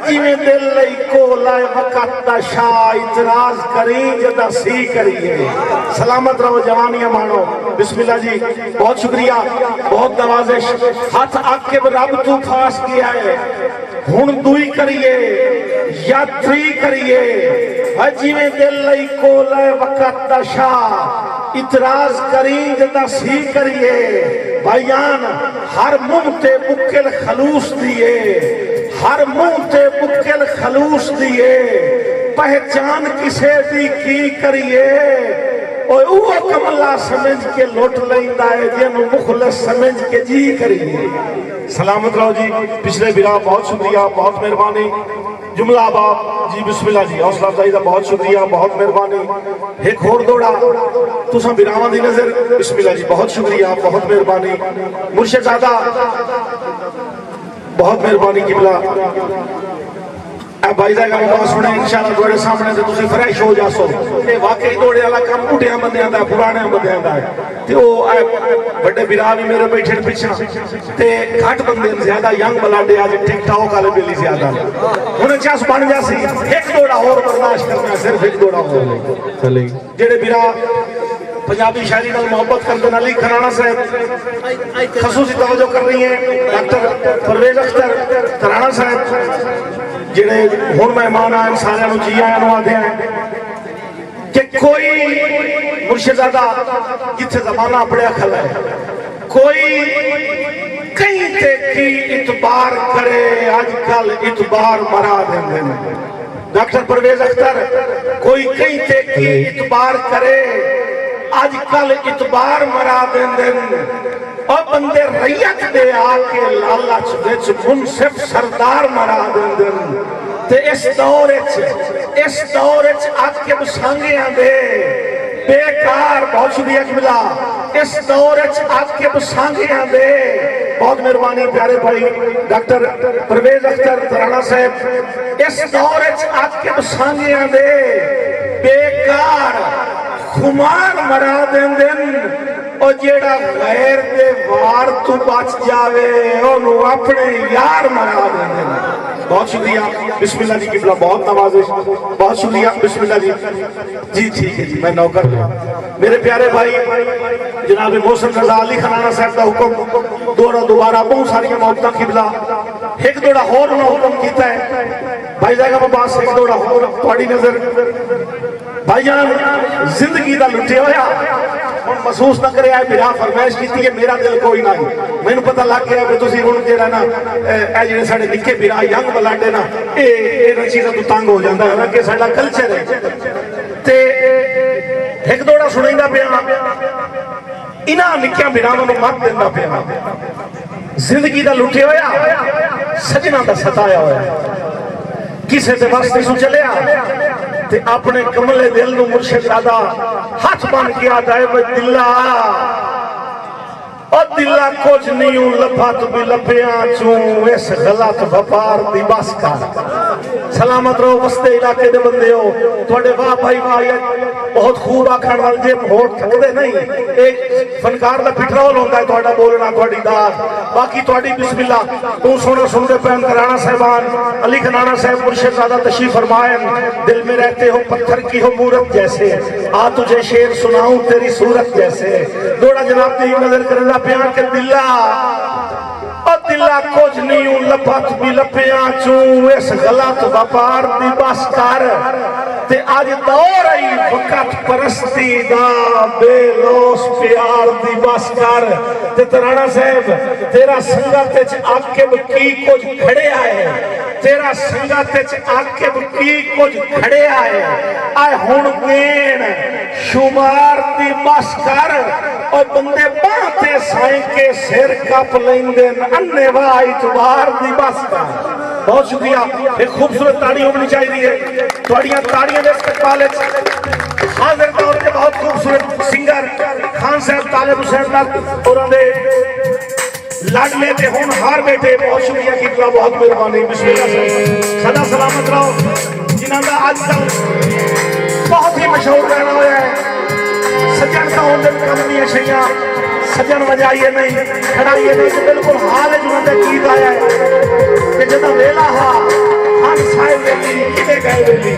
जिमें दिल लई को लाए वक़्त दा शाह इतराज करी जदा सी करिए। सलामत रहो जवानियां मानो। बिस्मिल्लाह जी, बहुत शुक्रिया, बहुत नवाजिश। हाथ आके रब तू फास किया है, हुण दुई करिए या त्री करिए। जिमें दिल लई को लाए वक़्त दा शाह इतराज करी जदा सी करिए। भाईजान हर मुंह ते बुक्केल खलूस दिए, हर मुंह ते बुक्केल खलूस दिए। पहचान किसे दी की करिए। और वो कमला समझ के लुट लेंदा है जिन्हों मुखलस समझ के जी करिए। सलामत रहो जी। पिछले बिरा बहुत शुक्रिया, बहुत मेहरबानी। जुमला बाप जी, बिस्मिल्लाह जी, हौसला अफजाई का बहुत शुक्रिया, बहुत मेहरबानी। एक होर दौड़ा तुसा बिरावां दी नजर। बिस्मिल्लाह जी, बहुत शुक्रिया, बहुत मेहरबानी। मुर्शिदादा बहुत मेहरबानी। किबला भाई साहब का बात सुने इंशाअल्लाह तुम्हारे सामने तो तुसी फ्रेश हो जासो। ये वाकई दौड़े वाला काम बुढ़िया बंदियां दा, पुराने बंदियां दा है। ते ओ बड़े बिरा भी मेरे बैठे पिछा ते घट बंदे ज्यादा यंग बलाडे आज टिकटॉक वाले बेली ज्यादा हुन चस बन जासी। एक दौड़ा और बर्दाश्त करना, सिर्फ एक दौड़ा और चले। जेड़े बिरा पंजाबी शायरी नाल मोहब्बत करते अली खराना साहब खसूसी तवज्जो कर रही है। डॉक्टर परवेज अख्तर खराना साहब जेड़े हुण मेहमान आए सारे जी आया आते हैं कि कोई मुर्शिदादा जिथे जमाना पड़िया खला है, कोई कहीं ते की इतबार करे आजकल इतबार मरा देंदे ने। डॉक्टर परवेज अख्तर कोई कहीं ते की इतबार करे आजकल इतबार मरा देंदे ने। और बंदे रैयत दे आके लालच विच मुनसिफ सरदार मरा देंदे ने। ते इस दौर आके बसांगियां दे बेकार। बहुत शुक्रिया किबला। इस दौर आके बसांगियां दे बहुत मेहरबानी प्यारे भाई डॉक्टर परवेज अख्तर तराना साहब। इस दौर आके बसांगियां दे बेकार खुमार मरा देंदे ने। और जेड़ा गैर दे वार तू बच जावे ओनू अपने यार मरा देंदे ने। बहुत शुक्रिया। बिस्मिल्लाह जी किबला, बहुत नवाजिश, बहुत शुक्रिया। बिस्मिल्लाह जी। जी ठीक है जी, मैं नौकर मेरे प्यारे भाई जनाब मोहसिन रजा अली खनाना साहब का हुक्म दौड़ा दोबारा बहुत सारी मोहब्बत किबला। एक दौड़ा होर हुक्म किया है भाई जाएगा अब्बास। एक दौड़ा होर थोड़ी नजर भाईजान जिंदगी का लुटे होया हम महसूस न करे बिरा फरमाइश की है। मेरा दिल कोई ना मैनू पता लग गया भी तुसी हुण जेड़ा ना ए साडे निक्के बिरा यंग बलाडे ना ये चीज़ां तो तंग हो जाता है कि साडा कल्चर है। ते एक दौड़ा सुनाइंदा पिया इन्हां निक्कियां बिरावां नूं मत दिंदा पिया। जिंदगी का लुटे होया सजना का सताया होया किसे ते वास्ते सु चलिया ते अपने कमले दिल नूं मुर्शिदादा हाथ बन के आता है दिला और दिला कुछ नहीं लभा तू भी लभ्या चू इस गलत व्यापार दी बस कर। सलामत रहो बस्ते इलाके दे बंदे हो थोड़े वाह भाई वाह बहुत खूब आखण वाल जे होठ थकदे नहीं। एक फनकार दा पिट्रोल होंदा है थोड़ा बोलना थोड़ी दाद बाकी थोड़ी बिस्मिल्लाह तू सुनो सुनते पैन कराना साहबान अली खनाना साहब मुर्शिदादा तशरीफ फरमाए। दिल में रहते हो पत्थर की हो मूरत जैसे आ तुझे शेर सुनाऊं तेरी सूरत जैसे। दौड़ा जनाब दी नजर करना प्यार के दिला और दिला कुछ नहीं लभा तू भी लभ्या चू इस गलत व्यापार दी बस कर। ते अज दौर आई वक़्त परस्ती दा बेलोस प्यार दी बस कर। ते तराना साहब तेरा संगत च आके की कुछ खड़े आए तेरा संगत च आके की कुछ खड़े आए आए हुण गेन शुमार दी बस कर। और बंदे बाते साईं के सिर कप लेंदे अन्ने वाह इतबार दी बस कर। बहुत शुक्रिया। एक खूबसूरत ताड़ी होनी चाहिए थोड़ियां ताड़ियां दे इस्तकबाल हाजिर दौर के बहुत खूबसूरत सिंगर खान साहब तालिब हुसैन और लाडले ते होनहार बेटे बहुत शुक्रिया किबला बहुत मेहरबानी। बिस्मिल्लाह सदा सलामत रहो जिन्हां दा अजकल बहुत ही मशहूर गाना होया है सजन का होंदे कदमियां शैयां सजन वजाइए नहीं खड़ाइए नहीं। बिल्कुल हाल है जिन्होंने गीत आया है कि जब वेला हा खान ਆਏ ਵੇਲੀ ਕਿਤੇ ਗਏ ਵੇਲੀ